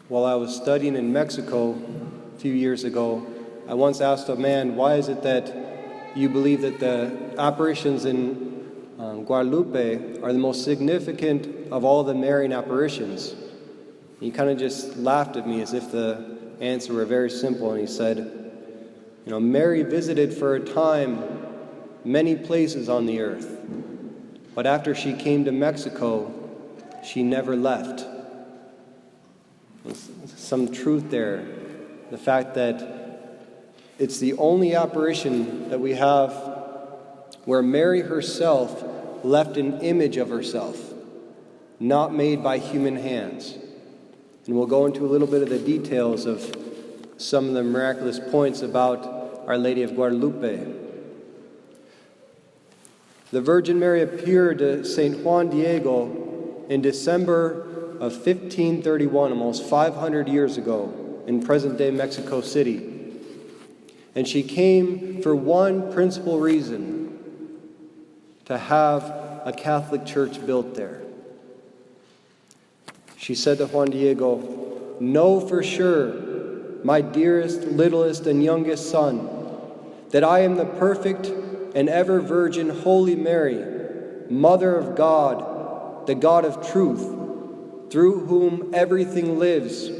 While I was studying in Mexico a few years ago, I once asked a man, why is it that you believe that the apparitions in Guadalupe are the most significant of all the Marian apparitions? He kind of just laughed at me as if the answer were very simple, and he said, Mary visited for a time many places on the earth, but after she came to Mexico, she never left. There's some truth there. The fact that it's the only apparition that we have where Mary herself left an image of herself, not made by human hands. And we'll go into a little bit of the details of some of the miraculous points about Our Lady of Guadalupe. The Virgin Mary appeared to St. Juan Diego in December of 1531, almost 500 years ago, in present-day Mexico City. And she came for one principal reason: to have a Catholic church built there. She said to Juan Diego, "Know for sure, my dearest, littlest, and youngest son, that I am the perfect and ever virgin Holy Mary, Mother of God, the God of truth, through whom everything lives,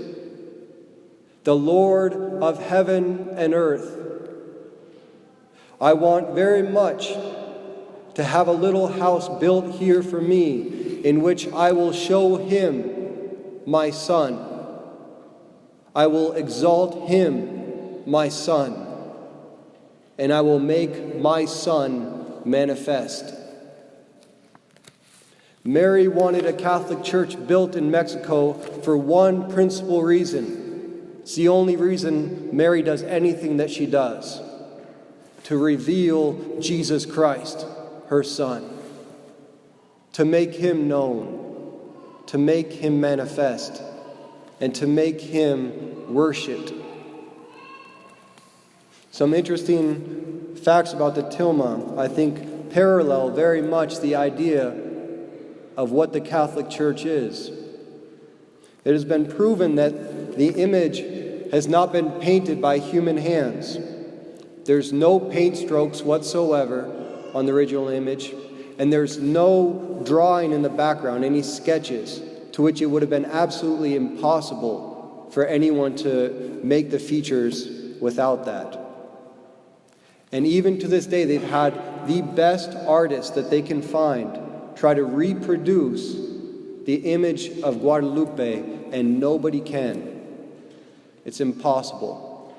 the Lord of heaven and earth. I want very much to have a little house built here for me, in which I will show him my son. I will exalt him, my son, and I will make my son manifest." Mary wanted a Catholic church built in Mexico for one principal reason. It's the only reason Mary does anything that she does: to reveal Jesus Christ, her Son, to make him known, to make him manifest, and to make him worshipped. Some interesting facts about the tilma, I think, parallel very much the idea of what the Catholic Church is. It has been proven that the image has not been painted by human hands. There's no paint strokes whatsoever on the original image, and there's no drawing in the background, any sketches, to which it would have been absolutely impossible for anyone to make the features without that. And even to this day, they've had the best artists that they can find try to reproduce the image of Guadalupe, and nobody can. It's impossible.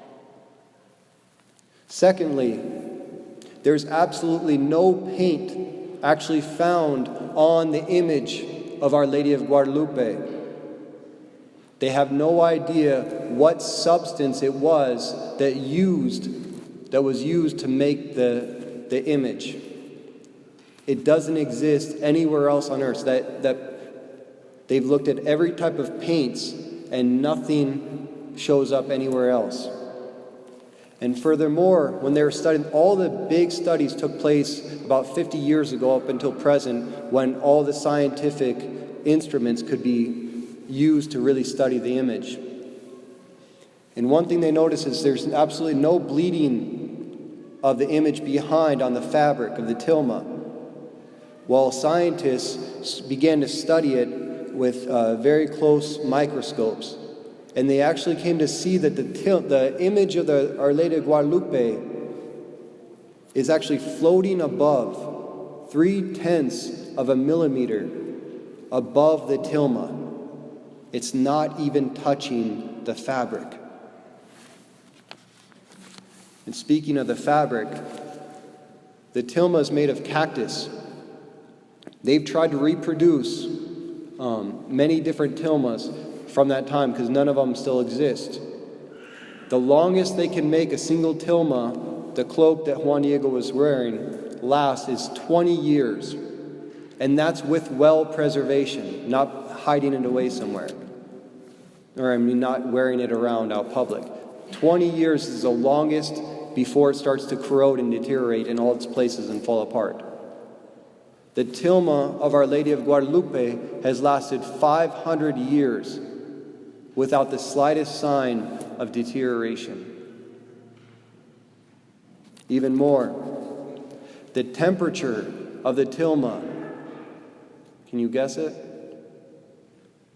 Secondly, there's absolutely no paint actually found on the image of Our Lady of Guadalupe. They have no idea what substance it was that was used to make the image. It doesn't exist anywhere else on earth. That they've looked at every type of paints and nothing shows up anywhere else. And furthermore, when they were studying, all the big studies took place about 50 years ago up until present, when all the scientific instruments could be used to really study the image. And one thing they noticed is there's absolutely no bleeding of the image behind on the fabric of the tilma. While scientists began to study it with very close microscopes, and they actually came to see that the image of Our Lady of Guadalupe is actually floating above 0.3 of a millimeter above the tilma. It's not even touching the fabric. And speaking of the fabric, the tilma is made of cactus. They've tried to reproduce many different tilmas from that time because none of them still exist. The longest they can make a single tilma, the cloak that Juan Diego was wearing, lasts is 20 years. And that's with well preservation, not hiding it away somewhere. Not wearing it around out public. 20 years is the longest before it starts to corrode and deteriorate in all its places and fall apart. The tilma of Our Lady of Guadalupe has lasted 500 years without the slightest sign of deterioration. Even more, the temperature of the tilma, can you guess it?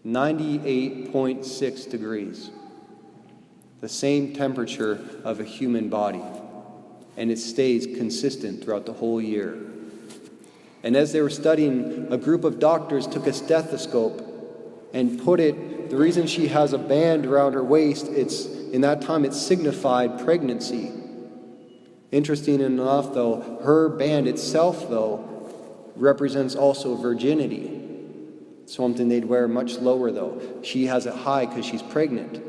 98.6 degrees. The same temperature of a human body. And it stays consistent throughout the whole year. And as they were studying, a group of doctors took a stethoscope and put it, the reason she has a band around her waist, in that time it signified pregnancy. Interesting enough, though, her band itself, though, represents also virginity. Something they'd wear much lower, though. She has it high because she's pregnant.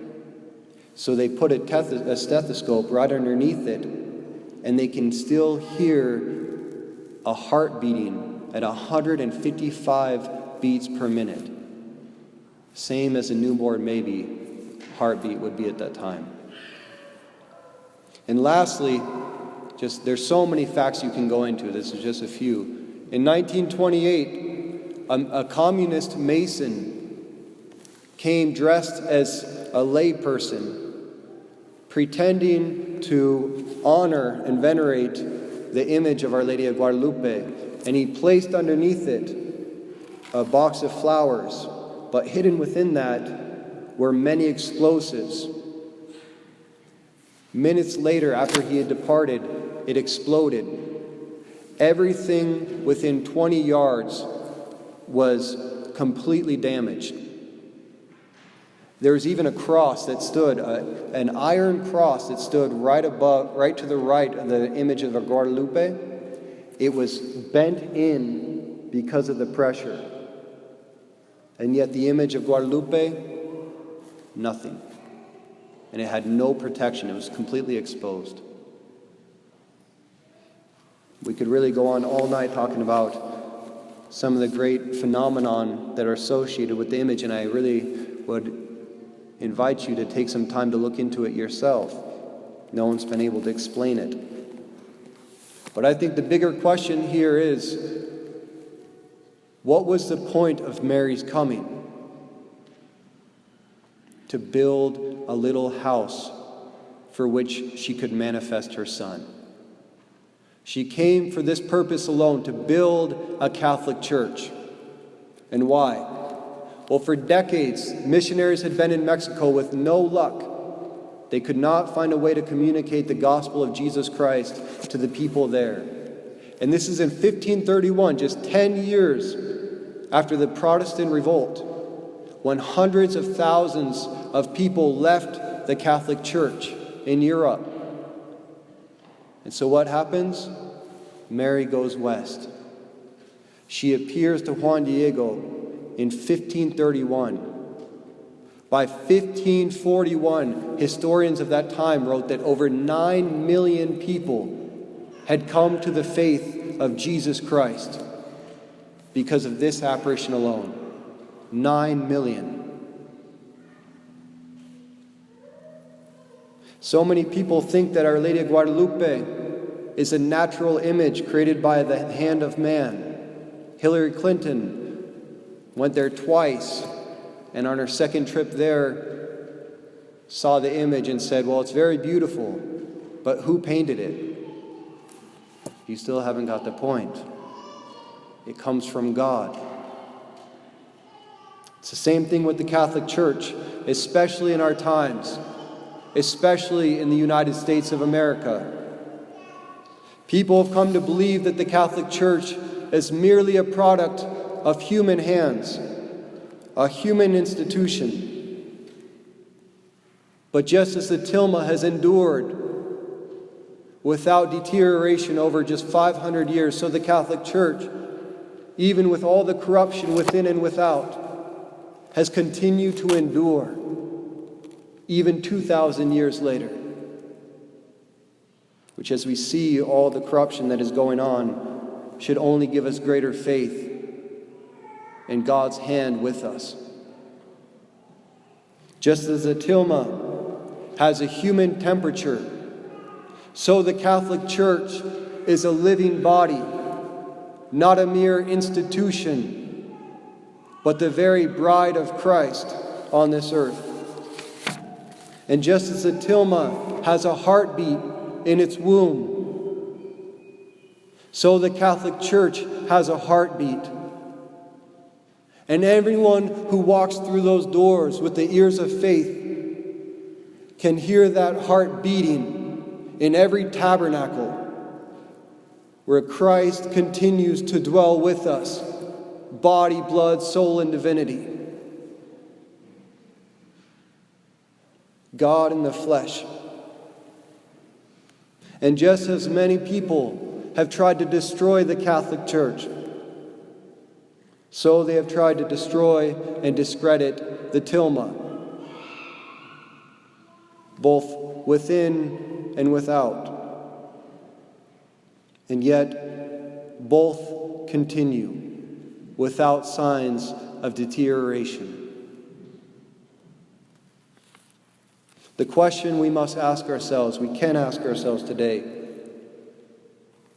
So they put a stethoscope right underneath it, and they can still hear a heart beating at 155 beats per minute. Same as a newborn baby heartbeat would be at that time. And lastly, there's so many facts you can go into. This is just a few. In 1928, a communist Mason came dressed as a layperson, pretending to honor and venerate the image of Our Lady of Guadalupe, and he placed underneath it a box of flowers, but hidden within that were many explosives. Minutes later, after he had departed, it exploded. Everything within 20 yards was completely damaged. There was even a cross that stood, an iron cross that stood right to the right of the image of Guadalupe. It was bent in because of the pressure. And yet the image of Guadalupe, nothing. And it had no protection. It was completely exposed. We could really go on all night talking about some of the great phenomenon that are associated with the image, and I really would invite you to take some time to look into it yourself. No one's been able to explain it. But I think the bigger question here is, what was the point of Mary's coming? To build a little house for which she could manifest her Son. She came for this purpose alone, to build a Catholic Church. And why? Well, for decades, missionaries had been in Mexico with no luck. They could not find a way to communicate the gospel of Jesus Christ to the people there. And this is in 1531, just 10 years after the Protestant revolt, when hundreds of thousands of people left the Catholic Church in Europe. And so what happens? Mary goes west. She appears to Juan Diego in 1531. By 1541, historians of that time wrote that over 9 million people had come to the faith of Jesus Christ because of this apparition alone. 9 million. So many people think that Our Lady of Guadalupe is a natural image created by the hand of man. Hillary Clinton went there twice, and on her second trip there, saw the image and said, well, it's very beautiful, but who painted it? You still haven't got the point. It comes from God. It's the same thing with the Catholic Church, especially in our times. Especially in the United States of America. People have come to believe that the Catholic Church is merely a product of human hands, a human institution. But just as the tilma has endured without deterioration over just 500 years, so the Catholic Church, even with all the corruption within and without, has continued to endure. Even 2,000 years later, which, as we see all the corruption that is going on, should only give us greater faith in God's hand with us. Just as the tilma has a human temperature, so the Catholic Church is a living body, not a mere institution, but the very bride of Christ on this earth. And just as the tilma has a heartbeat in its womb, so the Catholic Church has a heartbeat. And everyone who walks through those doors with the ears of faith can hear that heart beating in every tabernacle where Christ continues to dwell with us, body, blood, soul, and divinity. God in the flesh. And just as many people have tried to destroy the Catholic Church, so they have tried to destroy and discredit the tilma, both within and without. And yet, both continue without signs of deterioration. The question we must ask ourselves, we can ask ourselves today,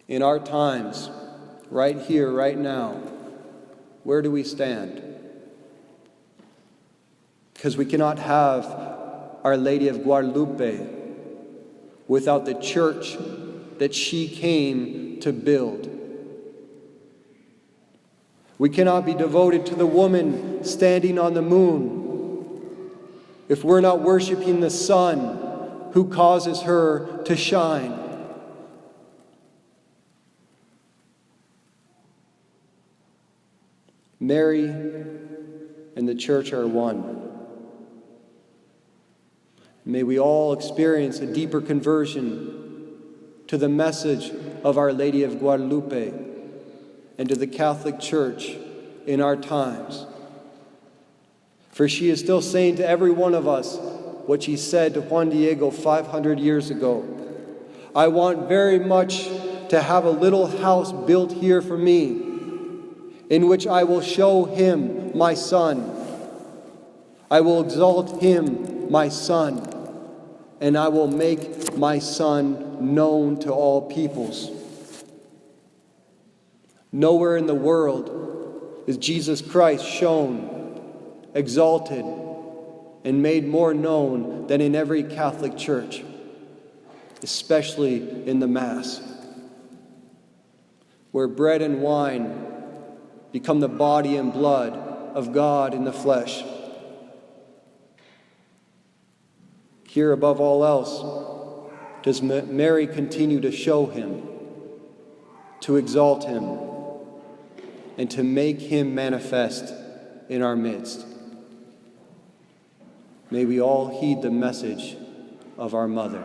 in our times, right here, right now, where do we stand? Because we cannot have Our Lady of Guadalupe without the church that she came to build. We cannot be devoted to the woman standing on the moon if we're not worshiping the sun who causes her to shine. Mary and the church are one. May we all experience a deeper conversion to the message of Our Lady of Guadalupe and to the Catholic Church in our times. For she is still saying to every one of us what she said to Juan Diego 500 years ago. I want very much to have a little house built here for me, in which I will show him my son. I will exalt him, my son, and I will make my son known to all peoples. Nowhere in the world is Jesus Christ shown, exalted, and made more known than in every Catholic church, especially in the Mass, where bread and wine become the body and blood of God in the flesh. Here, above all else, does Mary continue to show him, to exalt him, and to make him manifest in our midst. May we all heed the message of our Mother.